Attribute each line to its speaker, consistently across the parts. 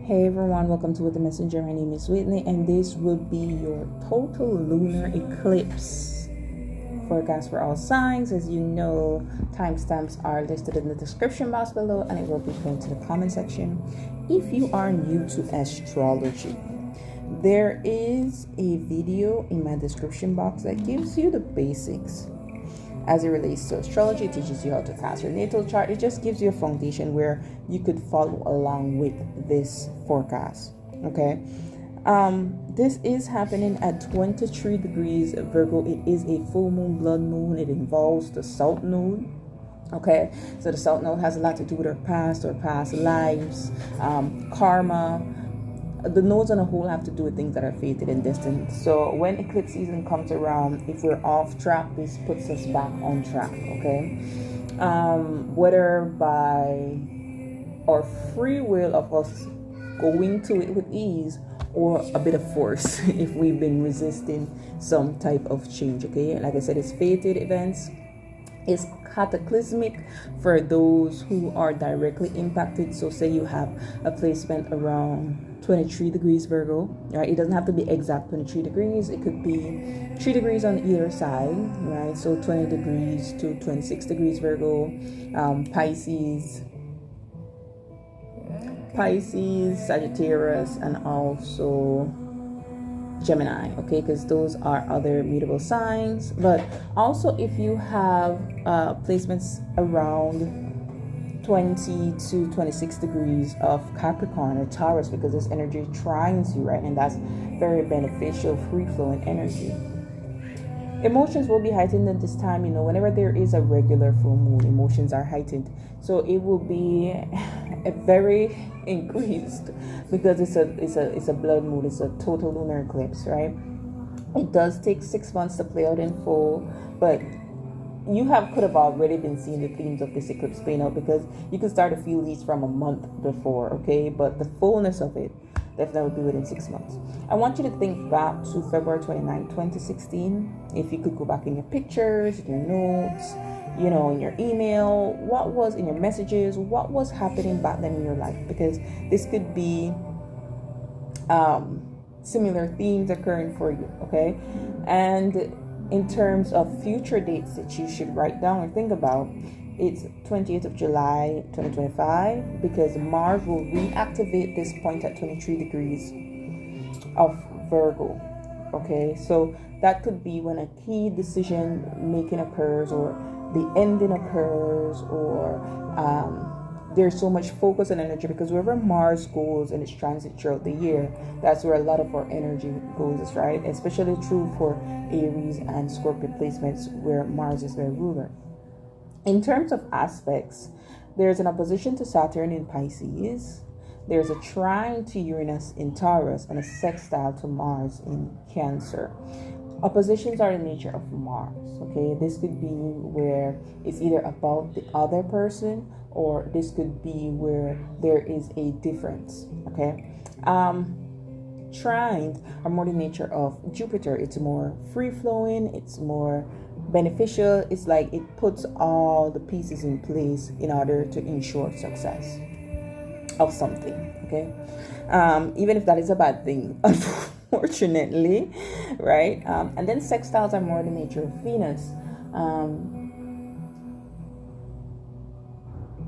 Speaker 1: Hey everyone, welcome to With the Messenger. My name is Whitney, and this will be your total lunar eclipse forecast for all signs. As you know, timestamps are listed in the description box below, and it will be pinned to the comment section. If you are new to astrology, there is a video in my description box that gives you the basics as it relates to astrology. It teaches you how to cast your natal chart. It just gives you a foundation where you could follow along with this forecast. Okay, this is happening at 23 degrees Virgo. It is a full moon, blood moon. It involves the south node. Okay, so the south node has a lot to do with our past lives, karma. The nodes on a whole have to do with things that are fated and destined. So when eclipse season comes around, if we're off track, this puts us back on track. Okay, whether by our free will of us going to it with ease, or a bit of force if we've been resisting some type of change. Okay, like I said, it's fated events. It's cataclysmic for those who are directly impacted. So say you have a placement around 23 degrees Virgo, right? It doesn't have to be exact 23 degrees. It could be 3 degrees on either side, right? So 20 degrees to 26 degrees Virgo, Pisces, Sagittarius, and also Gemini, okay, because those are other mutable signs. But also if you have placements around 20 to 26 degrees of Capricorn or Taurus, because this energy trines you, right? And that's very beneficial, free-flowing energy. Emotions will be heightened at this time. You know, whenever there is a regular full moon, emotions are heightened. So it will be a very increased, because it's a blood moon. It's a total lunar eclipse, right? It does take 6 months to play out in full, but you could have already been seeing the themes of this eclipse playing out, because you can start to feel these from a month before, okay? But the fullness of it definitely be within 6 months. I want you to think back to February 29, 2016. If you could go back in your pictures, in your notes, you know, in your email, what was in your messages, what was happening back then in your life? Because this could be similar themes occurring for you, okay? And in terms of future dates that you should write down or think about, it's 28th of July 2025, because Mars will reactivate this point at 23 degrees of Virgo. Okay, so that could be when a key decision making occurs, or the ending occurs, or there's so much focus and energy, because wherever Mars goes in its transit throughout the year, that's where a lot of our energy goes, right? Especially true for Aries and Scorpio placements, where Mars is their ruler. In terms of aspects, there's an opposition to Saturn in Pisces. There's a trine to Uranus in Taurus, and a sextile to Mars in Cancer. Oppositions are the nature of Mars, okay? This could be where it's either about the other person, or this could be where there is a difference, okay? Trines are more the nature of Jupiter. It's more free-flowing, it's more beneficial. It's like it puts all the pieces in place in order to ensure success of something, okay? Even if that is a bad thing, unfortunately, right? And then sextiles are more the nature of Venus.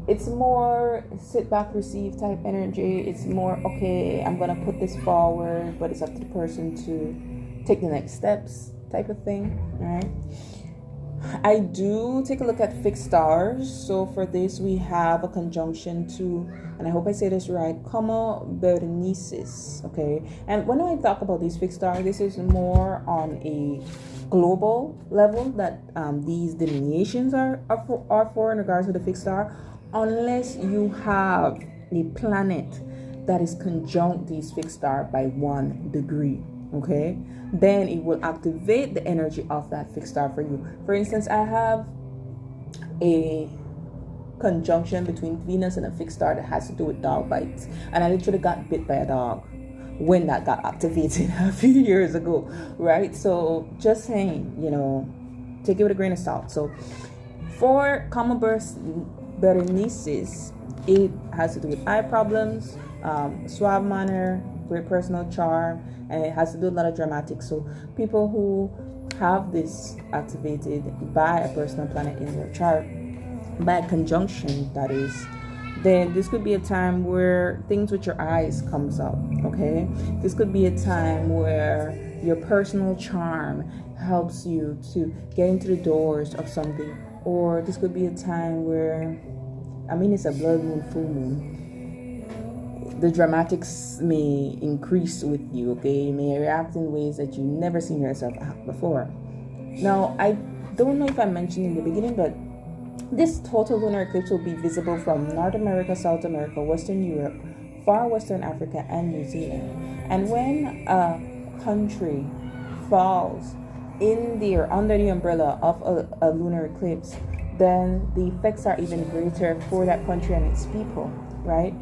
Speaker 1: It's more sit back, receive type energy. It's more, okay, I'm gonna put this forward, but it's up to the person to take the next steps type of thing, right? I do take a look at fixed stars. So for this, we have a conjunction to, and I hope I say this right, Como Berenices, okay? And when I talk about these fixed stars, this is more on a global level that these delineations are for in regards to the fixed star, unless you have a planet that is conjunct these fixed star by 1 degree. Okay, then it will activate the energy of that fixed star for you. For instance, I have a conjunction between Venus and a fixed star that has to do with dog bites, and I literally got bit by a dog when that got activated a few years ago, right? So just saying, you know, take it with a grain of salt. So for Como Berenices, it has to do with eye problems, suave manner, great personal charm, and it has to do a lot of dramatics. So people who have this activated by a personal planet in their chart, by a conjunction that is, then this could be a time where things with your eyes comes up. Okay, this could be a time where your personal charm helps you to get into the doors of something, or this could be a time where, I mean, it's a blood moon, full moon, the dramatics may increase with you. Okay, you may react in ways that you never seen yourself act before. Now, I don't know if I mentioned in the beginning, but this total lunar eclipse will be visible from North America, South America, Western Europe, far Western Africa, and New Zealand. And when a country falls in there under the umbrella of a lunar eclipse, then the effects are even greater for that country and its people, right?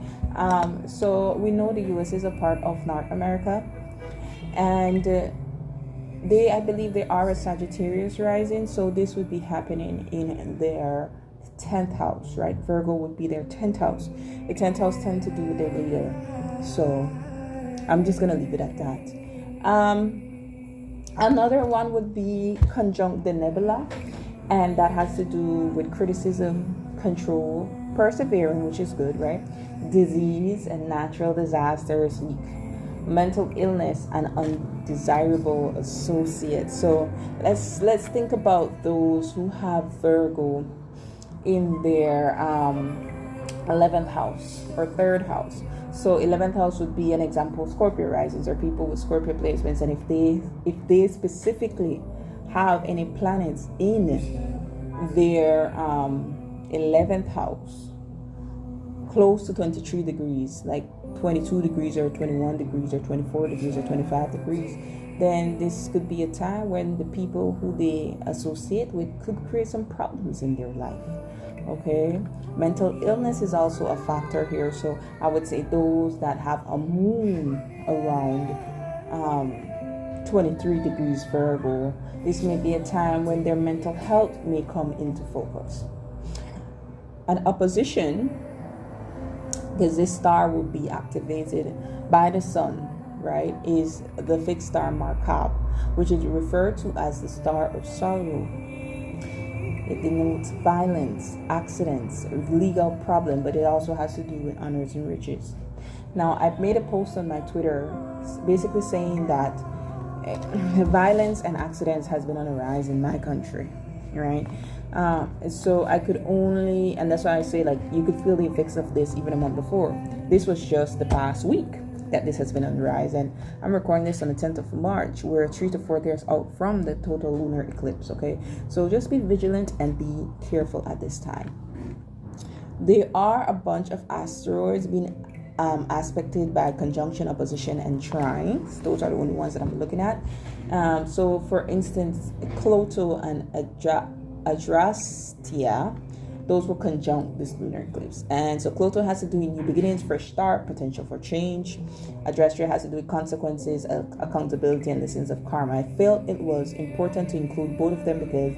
Speaker 1: So we know the US is a part of North America, and I believe they are a Sagittarius rising, so this would be happening in their 10th house, right? Virgo would be their 10th house. The 10th house tend to do with their leader, so I'm just gonna leave it at that. Another one would be conjunct the nebula, and that has to do with criticism, control, persevering, which is good, right? Disease and natural disasters, mental illness, and undesirable associates. So let's think about those who have Virgo in their 11th house or 3rd house. So 11th house would be an example of Scorpio risings or people with Scorpio placements, and if they specifically have any planets in their 11th house close to 23 degrees, like 22 degrees or 21 degrees or 24 degrees or 25 degrees, then this could be a time when the people who they associate with could create some problems in their life. Okay, mental illness is also a factor here. So I would say those that have a moon around 23 degrees Virgo, this may be a time when their mental health may come into focus. An opposition, because this star will be activated by the sun, right, is the fixed star Markab, which is referred to as the star of sorrow. It denotes violence, accidents, legal problem, but it also has to do with honors and riches. Now, I've made a post on my Twitter basically saying that violence and accidents has been on the rise in my country, right? So I could only, and that's why I say, like, you could feel the effects of this even a month before. This was just the past week that this has been on the rise, and I'm recording this on the 10th of March. We're 3 to 4 days out from the total lunar eclipse. Okay, so just be vigilant and be careful at this time. There are a bunch of asteroids being aspected by conjunction, opposition, and trines. Those are the only ones that I'm looking at. So for instance, Cloto and Adrastea, those will conjunct this lunar eclipse. And so Cloto has to do with new beginnings, fresh start, potential for change. Adrastea has to do with consequences, accountability, and lessons of karma. I felt it was important to include both of them because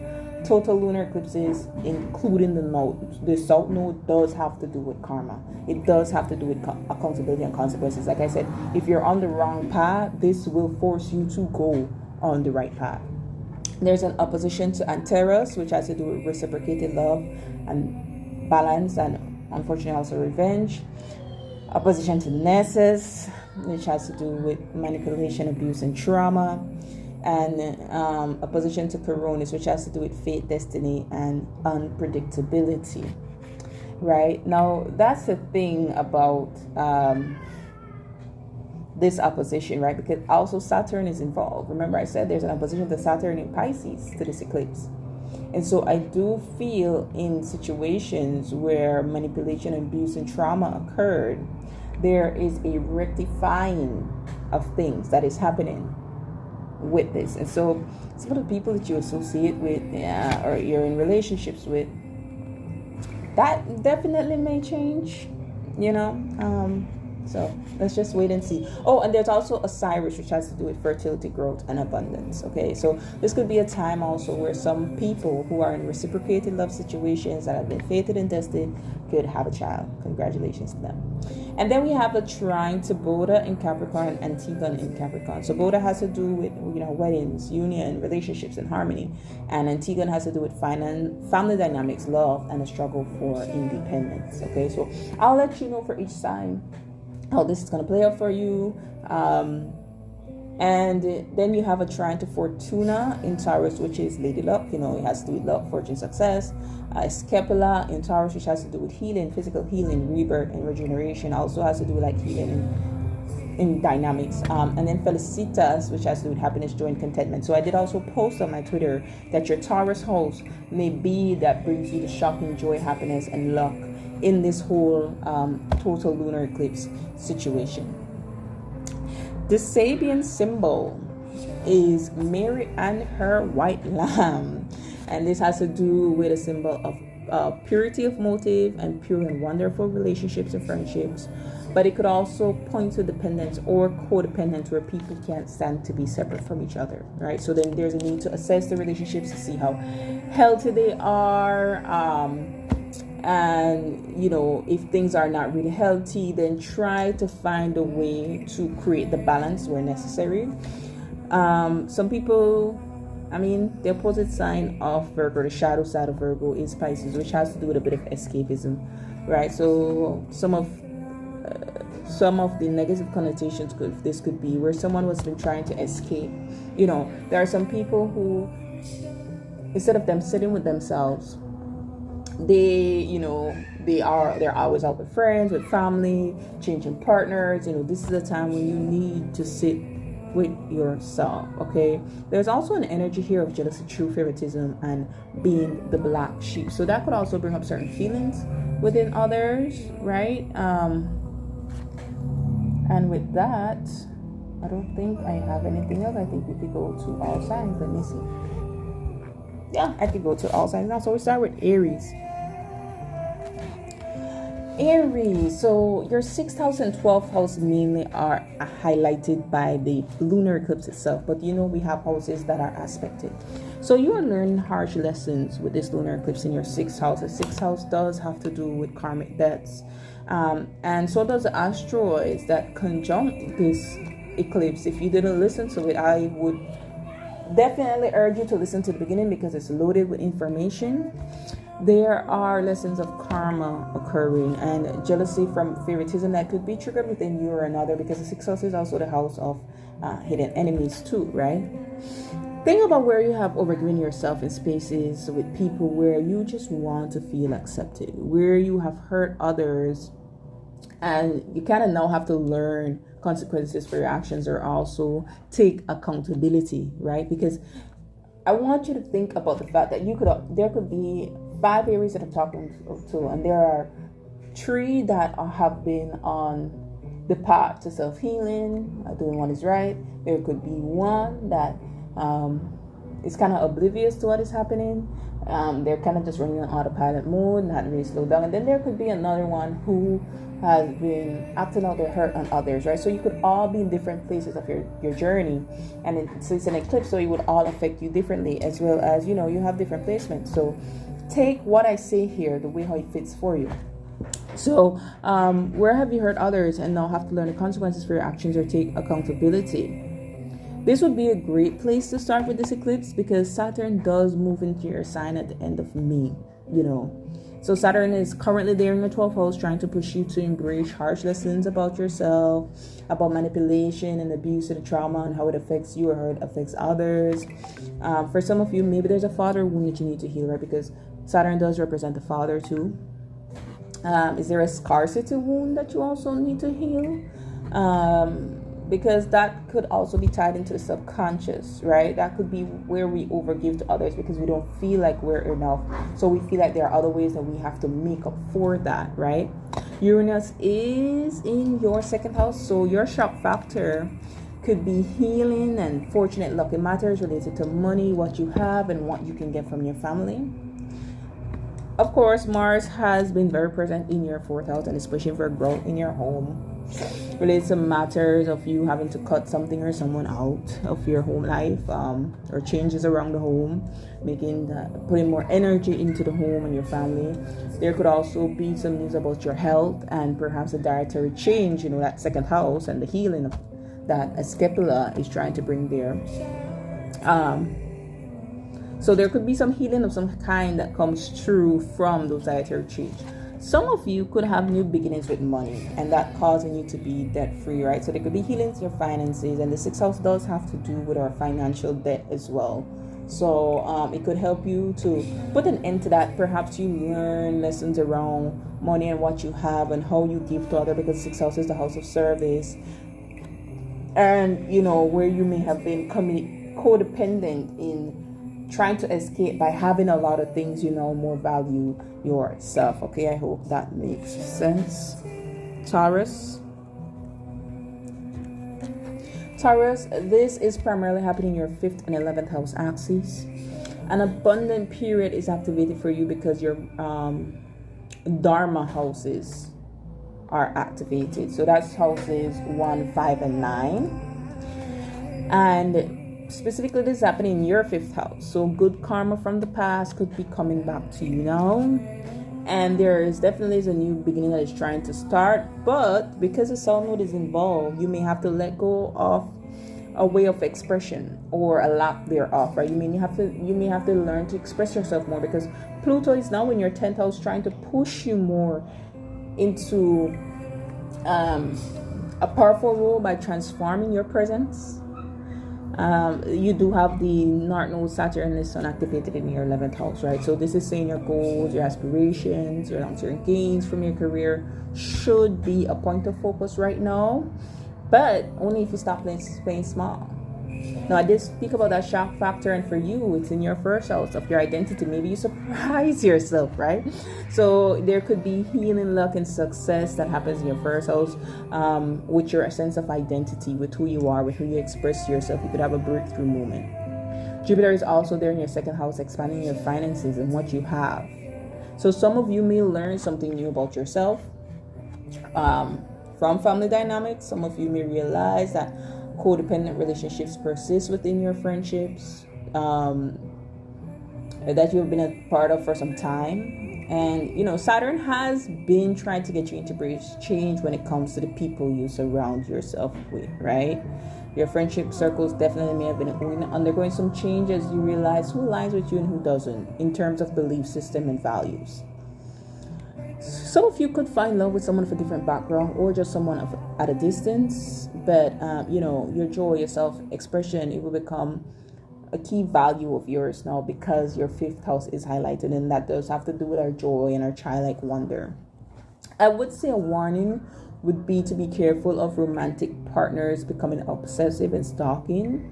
Speaker 1: total lunar eclipses, including the south node, does have to do with karma. It does have to do with accountability and consequences. Like I said, if you're on the wrong path, this will force you to go on the right path. There's an opposition to Antares, which has to do with reciprocated love and balance, and unfortunately also revenge. Opposition to Nessus, which has to do with manipulation, abuse, and trauma. And opposition to Coronis, which has to do with fate, destiny, and unpredictability. Right? Now, that's the thing about this opposition, right? Because also Saturn is involved. Remember, I said there's an opposition to Saturn in Pisces to this eclipse. And so I do feel in situations where manipulation, abuse, and trauma occurred, there is a rectifying of things that is happening with this. And so some of the people that you associate with, or you're in relationships with, that definitely may change, So let's just wait and see. Oh, and there's also a Cyrus, which has to do with fertility, growth, and abundance. Okay, so this could be a time also where some people who are in reciprocated love situations that have been fated and destined could have a child. Congratulations to them. And then we have a trine to Boda in Capricorn and Antigone in Capricorn. So Boda has to do with, weddings, union, relationships, and harmony. And Antigone has to do with finance, family dynamics, love, and a struggle for independence. Okay, so I'll let you know for each sign how this is going to play out for you. And then you have a trine to Fortuna in Taurus, which is Lady Luck. It has to do with luck, fortune, success. Scapula in Taurus, which has to do with healing, physical healing, rebirth, and regeneration. Also has to do with like healing in dynamics. And then Felicitas, which has to do with happiness, joy, and contentment. So I did also post on my Twitter that your Taurus house may be that brings you the shocking joy, happiness, and luck in this whole total lunar eclipse situation. The Sabian symbol is Mary and her white lamb. And this has to do with a symbol of purity of motive and pure and wonderful relationships and friendships. But it could also point to dependence or codependence, where people can't stand to be separate from each other, right? So then there's a need to assess the relationships to see how healthy they are. And if things are not really healthy, then try to find a way to create the balance where necessary. Some people, the opposite sign of Virgo, the shadow side of Virgo, is Pisces, which has to do with a bit of escapism, right? So some of the negative connotations could be where someone was been trying to escape. There are some people who, instead of them sitting with themselves, they're always out with friends, with family, changing partners. This is a time when you need to sit with yourself. Okay, there's also an energy here of jealousy, true favoritism, and being the black sheep. So that could also bring up certain feelings within others, right? And with that, I don't think I have anything else. I think we could go to all signs. Let me see. Yeah, I could go to all signs now. So we start with Aries. Aries, so your 6th house and 12th house mainly are highlighted by the lunar eclipse itself, but we have houses that are aspected. So you are learning harsh lessons with this lunar eclipse in your 6th house. The 6th house does have to do with karmic debts, and so does the asteroids that conjunct this eclipse. If you didn't listen to it, I would definitely urge you to listen to the beginning because it's loaded with information. There are lessons of karma occurring and jealousy from favoritism that could be triggered within you or another, because the 6th house is also the house of hidden enemies too, right? Think about where you have overgiven yourself in spaces with people where you just want to feel accepted, where you have hurt others, and you kind of now have to learn consequences for your actions, or also take accountability, right? Because I want you to think about the fact that there could be 5 areas that I'm talking to, and there are 3 that have been on the path to self-healing, doing what is right. There could be 1 that is kind of oblivious to what is happening. They're kind of just running on autopilot mode, not really slowed down. And then there could be another one who has been acting out their hurt on others, right? So you could all be in different places of your journey, and so it's an eclipse, so it would all affect you differently, as well as you have different placements. So take what I say here the way how it fits for you. So where have you hurt others and now have to learn the consequences for your actions or take accountability? This would be a great place to start with this eclipse, because Saturn does move into your sign at the end of May, So Saturn is currently there in the 12th house, trying to push you to embrace harsh lessons about yourself, about manipulation and abuse and trauma, and how it affects you or how it affects others. For some of you, maybe there's a father wound that you need to heal, right? Because Saturn does represent the father too. Is there a scarcity wound that you also need to heal? Because that could also be tied into the subconscious, right? That could be where we overgive to others because we don't feel like we're enough. So we feel like there are other ways that we have to make up for that, right? Uranus is in your 2nd house, so your shock factor could be healing and fortunate luck in matters related to money, what you have, and what you can get from your family. Of course, Mars has been very present in your 4th house and is pushing for growth in your home. related to matters of you having to cut something or someone out of your home life, or changes around the home, putting more energy into the home and your family. There could also be some news about your health and perhaps a dietary change, that second house and the healing of that a scapula is trying to bring there. So there could be some healing of some kind that comes through from those dietary change. Some of you could have new beginnings with money, and that causing you to be debt free, right? So there could be healing to your finances, and the sixth house does have to do with our financial debt as well. So it could help you to put an end to that. Perhaps you learn lessons around money and what you have and how you give to others, because sixth house is the house of service, and where you may have been codependent in trying to escape by having a lot of things, more value yourself. Okay, I hope that makes sense. Taurus, this is primarily happening in your 5th and 11th house axis. An abundant period is activated for you because your Dharma houses are activated. So that's houses 1, 5, and 9. And specifically, this is happening in your 5th house. So good karma from the past could be coming back to you now. And there is definitely a new beginning that is trying to start. But because the Sun node is involved, you may have to let go of a way of expression or a lack thereof, right? You may have to learn to express yourself more, because Pluto is now in your 10th house trying to push you more into a powerful role by transforming your presence. You do have the North Node, Saturn, and the Sun activated in your 11th house, right? So this is saying your goals, your aspirations, your long-term gains from your career should be a point of focus right now, but only if you stop playing small. Now, I did speak about that shock factor, and for you, it's in your 1st house of your identity. Maybe you surprise yourself, right? So there could be healing, luck, and success that happens in your 1st house, with your sense of identity, with who you are, with who you express yourself. You could have a breakthrough moment. Jupiter is also there in your 2nd house, expanding your finances and what you have. So some of you may learn something new about yourself from family dynamics. Some of you may realize that codependent relationships persist within your friendships that you've been a part of for some time. And Saturn has been trying to get you into change when it comes to the people you surround yourself with, right? Your friendship circles definitely may have been undergoing some change as you realize who aligns with you and who doesn't in terms of belief system and values. Some of you could find love with someone of a different background or just someone at a distance, but your joy, your self-expression, it will become a key value of yours now because your 5th house is highlighted, and that does have to do with our joy and our childlike wonder. I would say a warning would be to be careful of romantic partners becoming obsessive and stalking.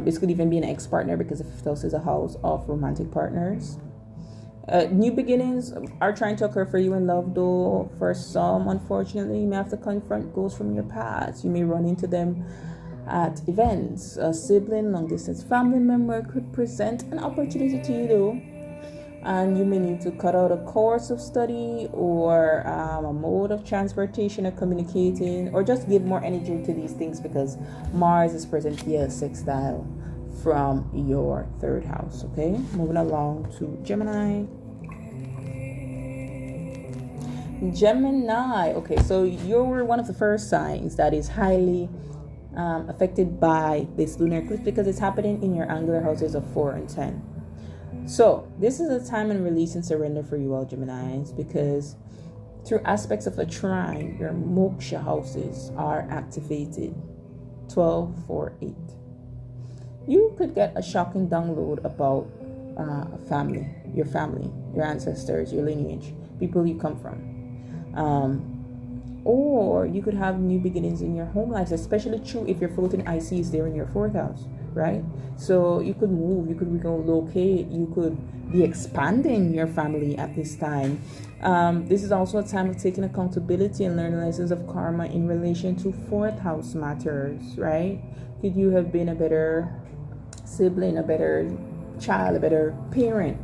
Speaker 1: This could even be an ex-partner, because the 5th house is a house of romantic partners. New beginnings are trying to occur for you in love, though for some, unfortunately, you may have to confront ghosts from your past. You may run into them at events. A sibling, long-distance family member could present an opportunity to you, though, and you may need to cut out a course of study or a mode of transportation or communicating, or just give more energy to these things, because Mars is present here sextile from your 3rd house. Okay, moving along to Gemini. Okay, so you're one of the first signs that is highly affected by this lunar eclipse, because it's happening in your angular houses of 4 and 10. So this is a time and release and surrender for you all Geminis, because through aspects of a trine, your moksha houses are activated. 12, 4, 8. You could get a shocking download about family, your ancestors, your lineage, people you come from. Or you could have new beginnings in your home life, especially true if your floating IC is there in your 4th house, right? So you could move, you could relocate, you could be expanding your family at this time. This is also a time of taking accountability and learning lessons of karma in relation to 4th house matters, right? Could you have been a better sibling, a better child, a better parent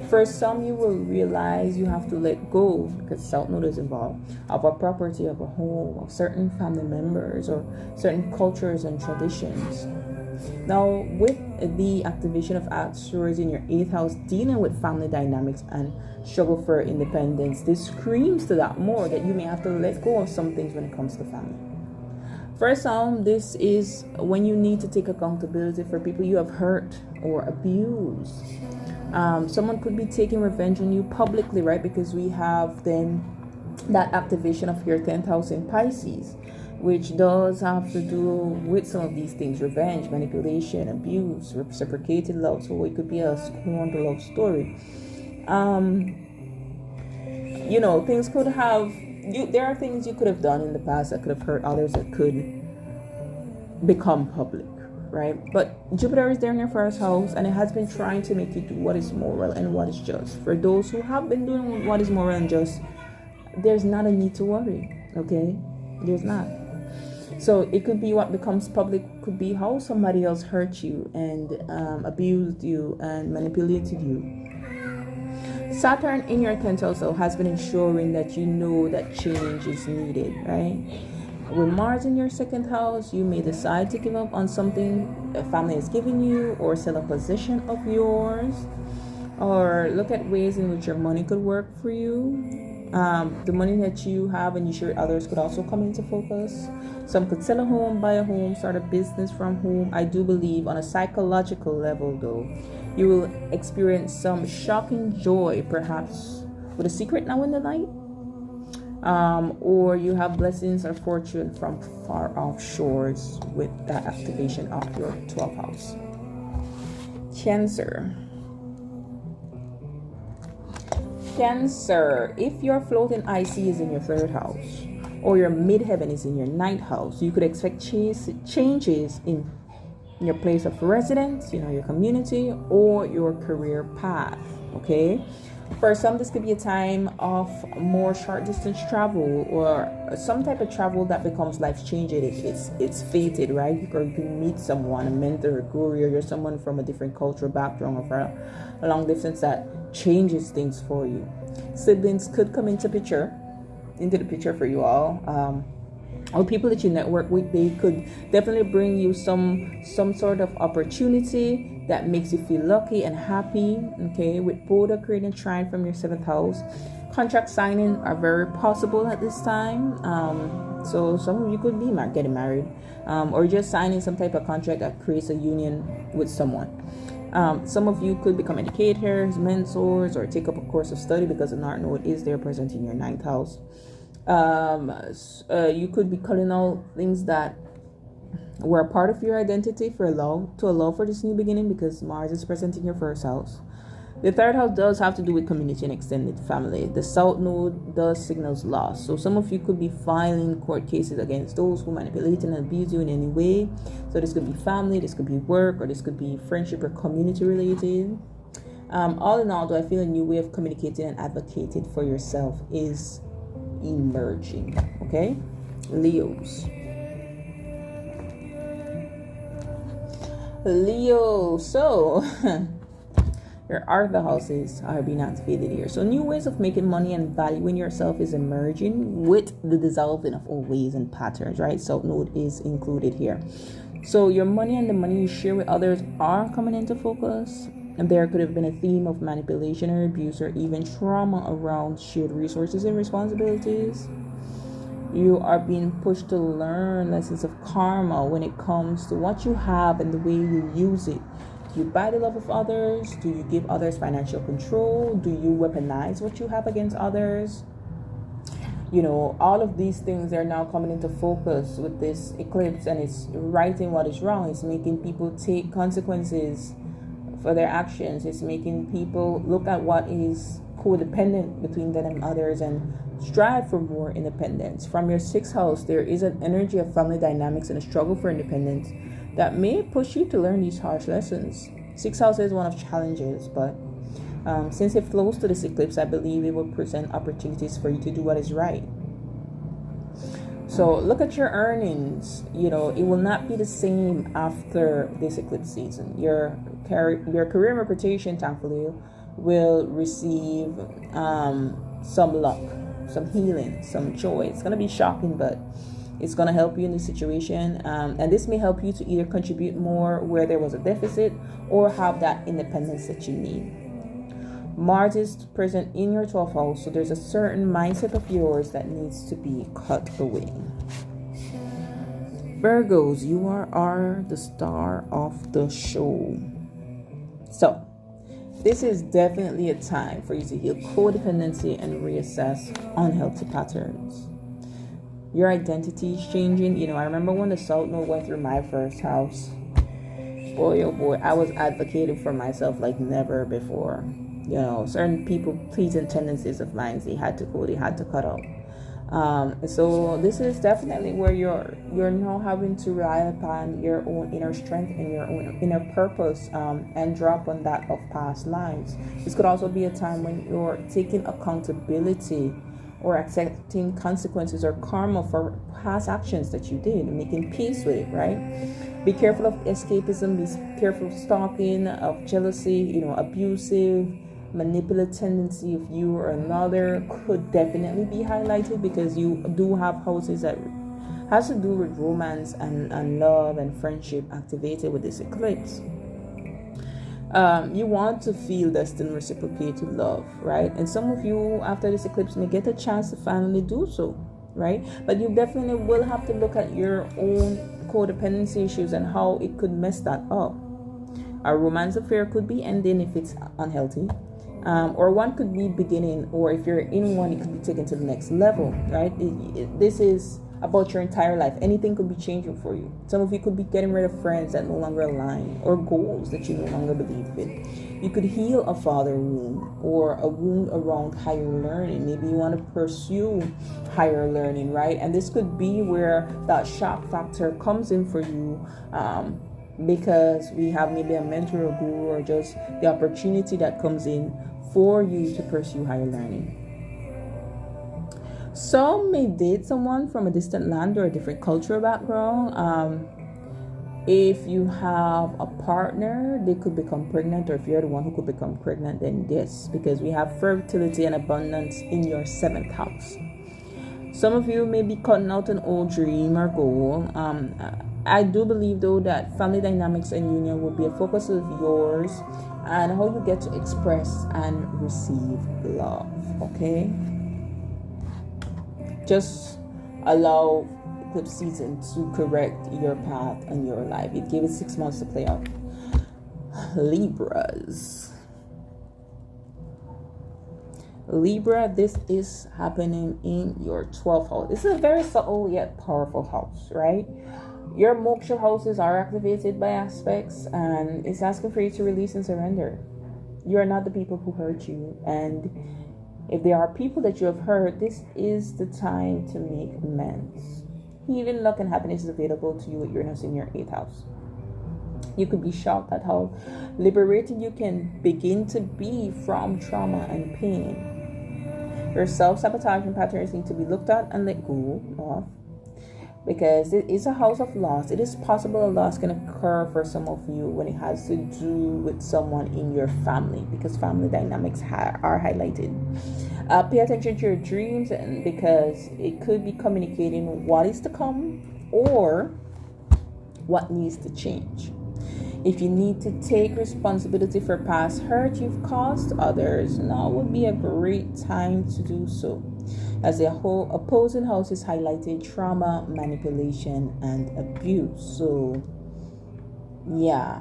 Speaker 1: For some, you will realize you have to let go, because South Node is involved, of a property, of a home, of certain family members, or certain cultures and traditions. Now, with the activation of asteroids in your 8th house, dealing with family dynamics and struggle for independence, this screams to that more, that you may have to let go of some things when it comes to family. For some, this is when you need to take accountability for people you have hurt or abused. Someone could be taking revenge on you publicly, right? Because we have then that activation of your 10th house in Pisces, which does have to do with some of these things: revenge, manipulation, abuse, reciprocated love. So it could be a scorned love story. Things could have... there are things you could have done in the past that could have hurt others, that could become public, right? But Jupiter is there in your 1st house, and it has been trying to make you do what is moral and what is just. For those who have been doing what is moral and just, there's not a need to worry, okay? There's not. So it could be what becomes public, could be how somebody else hurt you and abused you and manipulated you. Saturn in your 10th house has been ensuring that you know that change is needed, right? With Mars in your 2nd house, you may decide to give up on something a family has given you, or sell a possession of yours, or look at ways in which your money could work for you. The money that you have and you share others could also come into focus. Some could sell a home, buy a home, start a business from home. I do believe on a psychological level, though, you will experience some shocking joy, perhaps with a secret now in the night. Or you have blessings or fortune from far off shores with that activation of your 12th house. Cancer. Cancer, if your floating IC is in your 3rd house, or your midheaven is in your 9th house, you could expect changes in your place of residence, your community, or your career path, okay? For some, this could be a time of more short distance travel, or some type of travel that becomes life changing. It's fated, right? You can meet someone, a mentor, a guru, or someone from a different cultural background, or for a long distance that changes things for you. Siblings could come into the picture for you all. Or people that you network with, they could definitely bring you some sort of opportunity that makes you feel lucky and happy, okay? With Boda creating trine from your 7th house, contract signing are very possible at this time. So some of you could be getting married, or just signing some type of contract that creates a union with someone. Some of you could become educators, mentors, or take up a course of study, because the North Node is there present in your 9th house. You could be cutting out things that were a part of your identity to allow for this new beginning, because Mars is present in your 1st house. The 3rd house does have to do with community and extended family. The South Node does signals loss. So some of you could be filing court cases against those who manipulate and abuse you in any way. So this could be family, this could be work, or this could be friendship or community related. All in all, though, I feel a new way of communicating and advocating for yourself is emerging, okay? Leos. So your other houses are being activated here. So new ways of making money and valuing yourself is emerging with the dissolving of old ways and patterns, right? South Node is included here. So your money and the money you share with others are coming into focus. And there could have been a theme of manipulation or abuse, or even trauma around shared resources and responsibilities. You are being pushed to learn lessons of karma when it comes to what you have and the way you use it. Do you buy the love of others? Do you give others financial control? Do you weaponize what you have against others? All of these things are now coming into focus with this eclipse, and it's righting what is wrong. It's making people take consequences for their actions. It's making people look at what is codependent between them and others and strive for more independence. From your 6th house, there is an energy of family dynamics and a struggle for independence that may push you to learn these harsh lessons. 6th house is one of challenges, but since it flows to this eclipse, I believe it will present opportunities for you to do what is right. So look at your earnings. It will not be the same after this eclipse season. Your career and reputation, thankfully, will receive some luck, some healing, some joy. It's going to be shocking, but it's going to help you in the situation. And this may help you to either contribute more where there was a deficit or have that independence that you need. Mars is present in your 12th house, so there's a certain mindset of yours that needs to be cut away. Virgos, you are the star of the show. So, this is definitely a time for you to heal codependency and reassess unhealthy patterns. Your identity is changing. I remember when the South Node went through my first house. Boy, oh boy, I was advocating for myself like never before. Certain people-pleasing tendencies of mine, they had to cut out. So this is definitely where you're now having to rely upon your own inner strength and your own inner purpose, and drop on that of past lives. This could also be a time when you're taking accountability or accepting consequences or karma for past actions that you did and making peace with it, right? Be careful of escapism, be careful of stalking, of jealousy, abusive, manipulative tendency of you or another could definitely be highlighted, because you do have houses that has to do with romance and love and friendship activated with this eclipse. You want to feel destined reciprocated love, right? And some of you after this eclipse may get a chance to finally do so, right? But you definitely will have to look at your own codependency issues and how it could mess that up. A romance affair could be ending if it's unhealthy, or one could be beginning, or if you're in one, it could be taken to the next level, right? This is about your entire life. Anything could be changing for you. Some of you could be getting rid of friends that no longer align, or goals that you no longer believe in. You could heal a father wound or a wound around higher learning. Maybe you want to pursue higher learning, right? And this could be where that shock factor comes in for you, because we have maybe a mentor or guru, or just the opportunity that comes in for you to pursue higher learning. Some may date someone from a distant land or a different cultural background. If you have a partner, they could become pregnant, or if you're the one who could become pregnant, then yes, because we have fertility and abundance in your 7th house. Some of you may be cutting out an old dream or goal. I do believe, though, that family dynamics and union will be a focus of yours, and how you get to express and receive love, okay? Just allow eclipse season to correct your path and your life. It gave it 6 months to play out. Libra, this is happening in your 12th house. This is a very subtle yet powerful house, right? Your moksha houses are activated by aspects, and it's asking for you to release and surrender. You are not the people who hurt you, and if there are people that you have hurt, this is the time to make amends. Healing, luck, and happiness is available to you with Uranus in your 8th house. You could be shocked at how liberated you can begin to be from trauma and pain. Your self-sabotaging patterns need to be looked at and let go of, because it is a house of loss. It is possible a loss can occur for some of you when it has to do with someone in your family, because family dynamics are highlighted. Pay attention to your dreams, and because it could be communicating what is to come or what needs to change. If you need to take responsibility for past hurt you've caused others, now would be a great time to do so, as the whole opposing house is highlighted trauma, manipulation, and abuse. So yeah,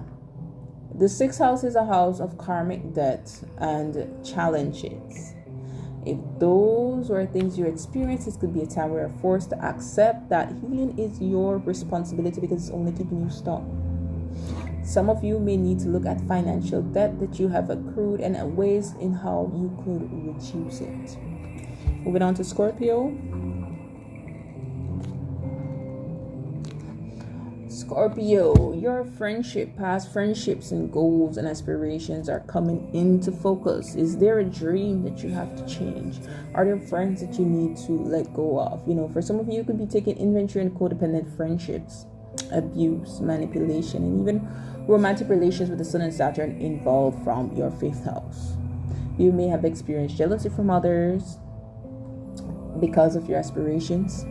Speaker 1: the 6th house is a house of karmic debt and challenges. If those were things you experienced, this could be a time where you're forced to accept that healing is your responsibility, because it's only keeping you stuck. Some of you may need to look at financial debt that you have accrued and ways in how you could reduce it. Moving on to Scorpio. Scorpio, your past friendships and goals and aspirations are coming into focus. Is there a dream that you have to change? Are there friends that you need to let go of? For some of you, you could be taking inventory in codependent friendships, abuse, manipulation, and even romantic relations with the Sun and Saturn involved from your 5th house. You may have experienced jealousy from others because of your aspirations.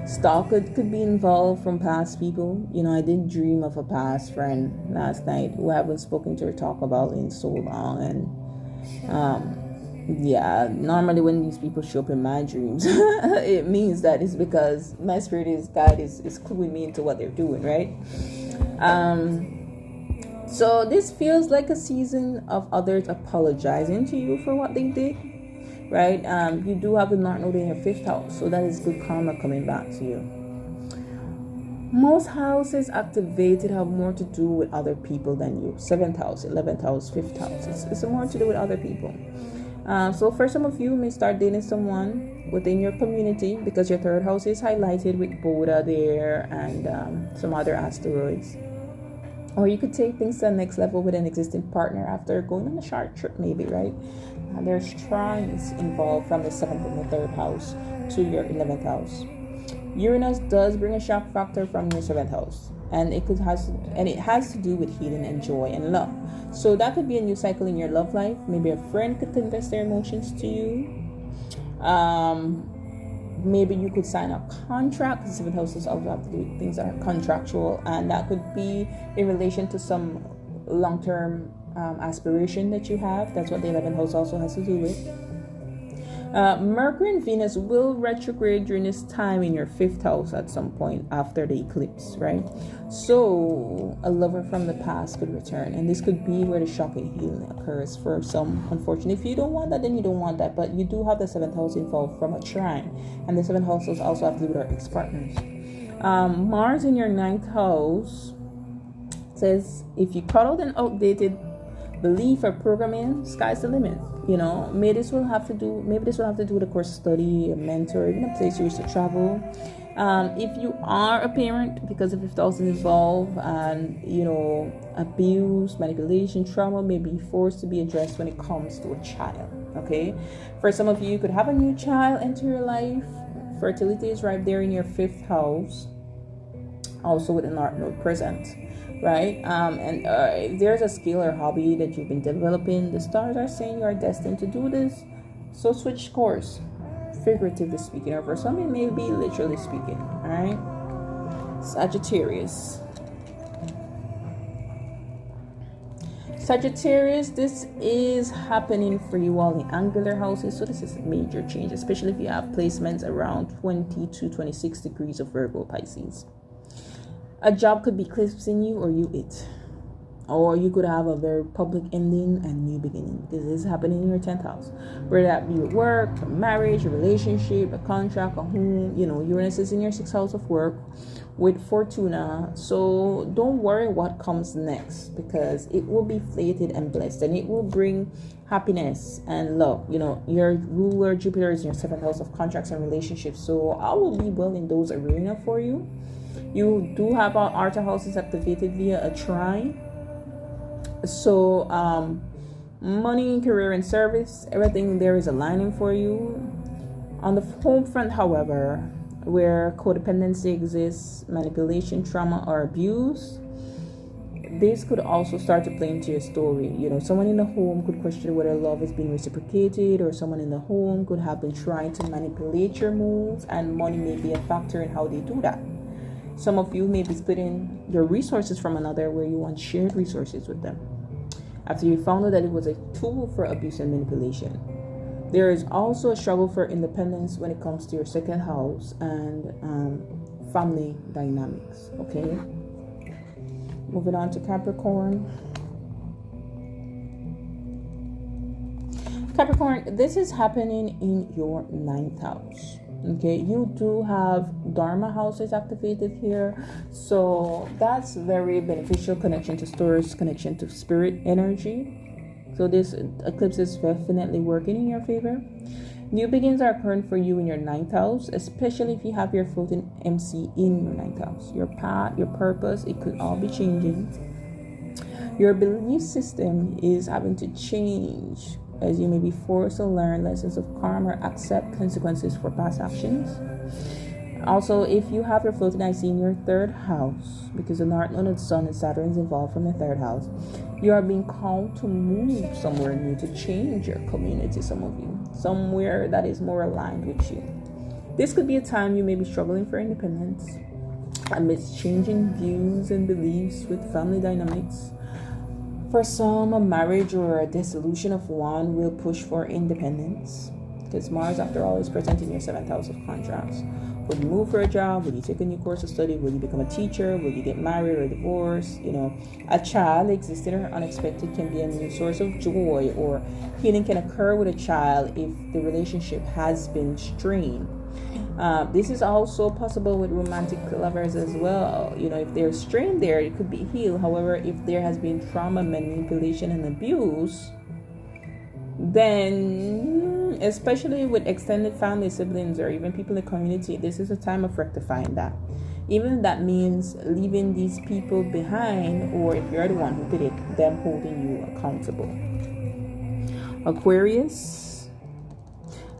Speaker 1: Stalk could be involved from past people. I did dream of a past friend last night who I haven't spoken to or talked about in so long. And yeah, normally when these people show up in my dreams, it means that it's because my spirit is cluing me into what they're doing, right? So this feels like a season of others apologizing to you for what they did, right? You do have the North Node in your 5th house, so that is good karma coming back to you. Most houses activated have more to do with other people than you. 7th house, 11th house, 5th house. It's more to do with other people. So for some of you, you may start dating someone within your community because your 3rd house is highlighted with Boda there and some other asteroids. Or you could take things to the next level with an existing partner after going on a short trip, maybe, right? There's trines involved from the 7th and the 3rd house to your 11th house. Uranus does bring a shock factor from your 7th house, and it has to do with healing and joy and love. So that could be a new cycle in your love life. Maybe a friend could confess their emotions to you. Maybe you could sign a contract, because 7th houses also have to do with things that are contractual, and that could be in relation to some long-term aspiration that you have. That's what the 11th house also has to do with. Mercury and Venus will retrograde during this time in your 5th house at some point after the eclipse, right? So a lover from the past could return, and this could be where the shock and healing occurs for some. Unfortunately, if you don't want that, then you don't want that. But you do have the 7th house involved from a trine, and the 7th houses also have to do with our ex-partners. Mars in your 9th house says if you cuddled an outdated belief or programming, sky's the limit. Maybe this will have to do with a course study, a mentor, even a place you wish to travel. If you are a parent, because of 5th house is involved, and abuse, manipulation, trauma may be forced to be addressed when it comes to a child. Okay, for some of you, you could have a new child enter your life. Fertility is right there in your 5th house, also with an North Node present. Right? If there's a skill or hobby that you've been developing, the stars are saying you are destined to do this. So switch course, figuratively speaking, or for some it may be literally speaking. All right? Sagittarius, this is happening for you all in angular houses. So this is a major change, especially if you have placements around 20 to 26 degrees of Virgo, Pisces. A job could be eclipsing you, or you it. Or you could have a very public ending and new beginning, because this is happening in your 10th house. Whether that be with work, a marriage, a relationship, a contract, a home. Uranus is in your 6th house of work with Fortuna. So don't worry what comes next, because it will be fated and blessed, and it will bring happiness and love. Your ruler Jupiter is in your 7th house of contracts and relationships. So I will be well in those arenas for you. You do have our outer houses activated via a trine. So money, career, and service, everything there is aligning for you. On the home front, however, where codependency exists, manipulation, trauma, or abuse, this could also start to play into your story. Someone in the home could question whether love is being reciprocated, or someone in the home could have been trying to manipulate your moves, and money may be a factor in how they do that. Some of you may be splitting your resources from another where you want shared resources with them, after you found out that it was a tool for abuse and manipulation. There is also a struggle for independence when it comes to your 2nd house and family dynamics. Okay, moving on to Capricorn. Capricorn, this is happening in your 9th house. Okay, you do have Dharma houses activated here, so that's very beneficial. Connection to stores, connection to spirit energy. So this eclipse is definitely working in your favor. New beginnings are occurring for you in your 9th house, especially if you have your floating MC in your 9th house. Your path, your purpose, it could all be changing. Your belief system is having to change, as you may be forced to learn lessons of karma or accept consequences for past actions. Also, if you have your floating IC in your third house, because the North Node of the Sun and Saturn is involved from the third house, you are being called to move somewhere new, to change your community, some of you, somewhere that is more aligned with you. This could be a time you may be struggling for independence amidst changing views and beliefs with family dynamics. For some, a marriage or a dissolution of one will push for independence, because Mars, after all, is present in your 7th house of contracts. Will you move for a job? Will you take a new course of study? Will you become a teacher? Will you get married or divorced? A child existing or unexpected can be a new source of joy, or healing can occur with a child if the relationship has been strained. This is also possible with romantic lovers as well. If they're strained there, it could be healed. However, if there has been trauma, manipulation, and abuse, then, especially with extended family, siblings, or even people in the community, this is a time of rectifying that. Even if that means leaving these people behind, or if you're the one who did it, them holding you accountable.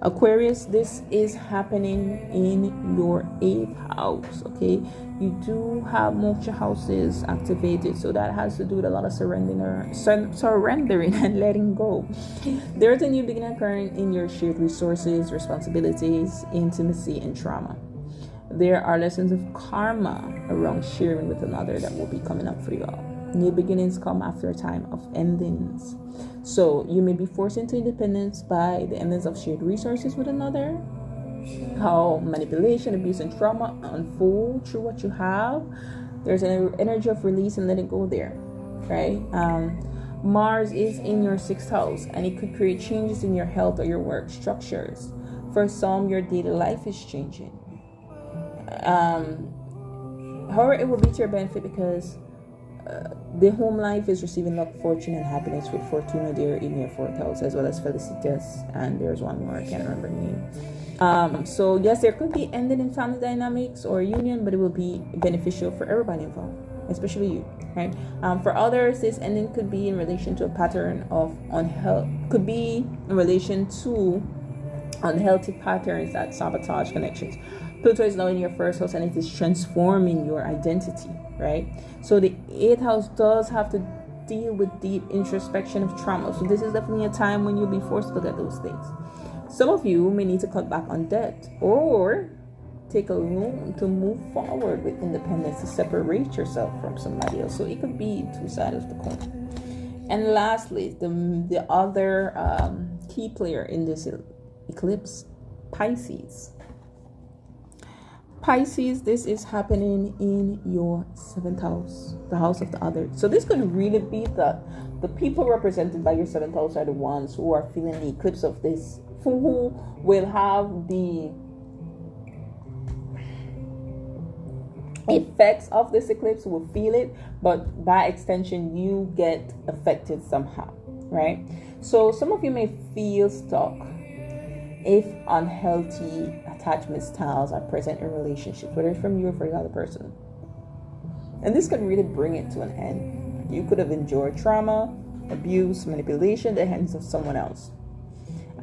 Speaker 1: Aquarius, this is happening in your 8th house, okay? You do have moksha houses activated, so that has to do with a lot of surrendering and letting go. There's a new beginning occurring in your shared resources, responsibilities, intimacy, and trauma. There are lessons of karma around sharing with another that will be coming up for you all. New beginnings come after a time of endings. So you may be forced into independence by the endings of shared resources with another. How manipulation, abuse, and trauma unfold through what you have. There's an energy of release and letting go there, right? Mars is in your 6th house, and it could create changes in your health or your work structures. For some, your daily life is changing. However, it will be to your benefit because the home life is receiving luck, fortune, and happiness with Fortuna there in your 4th house, as well as Felicitas, and there's one more, I can't remember the name. So yes, there could be ending in family dynamics or union, but it will be beneficial for everybody involved, especially you, right? For others, this ending could be in relation to a pattern of could be in relation to unhealthy patterns that sabotage connections. Pluto is now in your 1st house, and it is transforming your identity, right? So the 8th house does have to deal with deep introspection of trauma. So this is definitely a time when you'll be forced to look at those things. Some of you may need to cut back on debt or take a loan to move forward with independence, to separate yourself from somebody else. So it could be 2 sides of the coin. And lastly, the other key player in this eclipse, Pisces. Pisces, this is happening in your 7th house, the house of the other. So this could really be the people represented by your 7th house are the ones who are feeling the eclipse of this, who will have the effects of this eclipse, will feel it, but by extension, you get affected somehow, right? So some of you may feel stuck if unhealthy attachment styles are present in relationships, whether it's from you or for the other person. And this could really bring it to an end. You could have endured trauma, abuse, manipulation at the hands of someone else.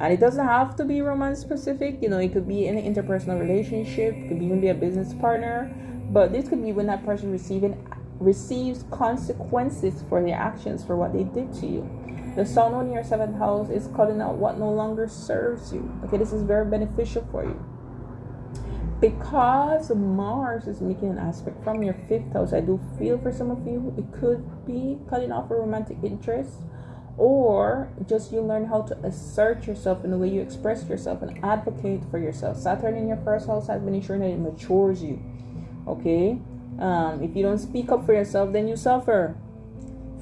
Speaker 1: And it doesn't have to be romance specific. It could be in an interpersonal relationship. It could even be a business partner. But this could be when that person receives consequences for their actions, for what they did to you. The sun on your 7th house is cutting out what no longer serves you. Okay, this is very beneficial for you. Because Mars is making an aspect from your 5th house, I do feel for some of you, it could be cutting off a romantic interest, or just you learn how to assert yourself in the way you express yourself and advocate for yourself. Saturn in your 1st house has been ensuring that it matures you. Okay? If you don't speak up for yourself, then you suffer.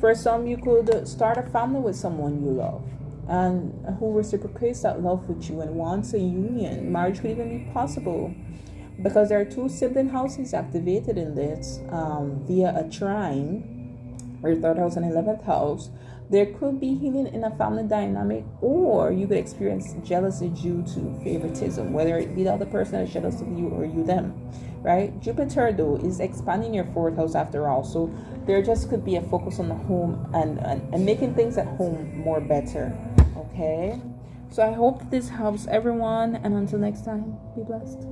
Speaker 1: For some, you could start a family with someone you love and who reciprocates that love with you and wants a union. Marriage could even be possible because there are 2 sibling houses activated in this via a trine, or 3rd house and 11th house. There could be healing in a family dynamic, or you could experience jealousy due to favoritism, whether it be the other person is jealous of you or you them, right? Jupiter, though, is expanding your 4th house after all. So there just could be a focus on the home and making things at home more better, okay? So I hope this helps everyone, and until next time, be blessed.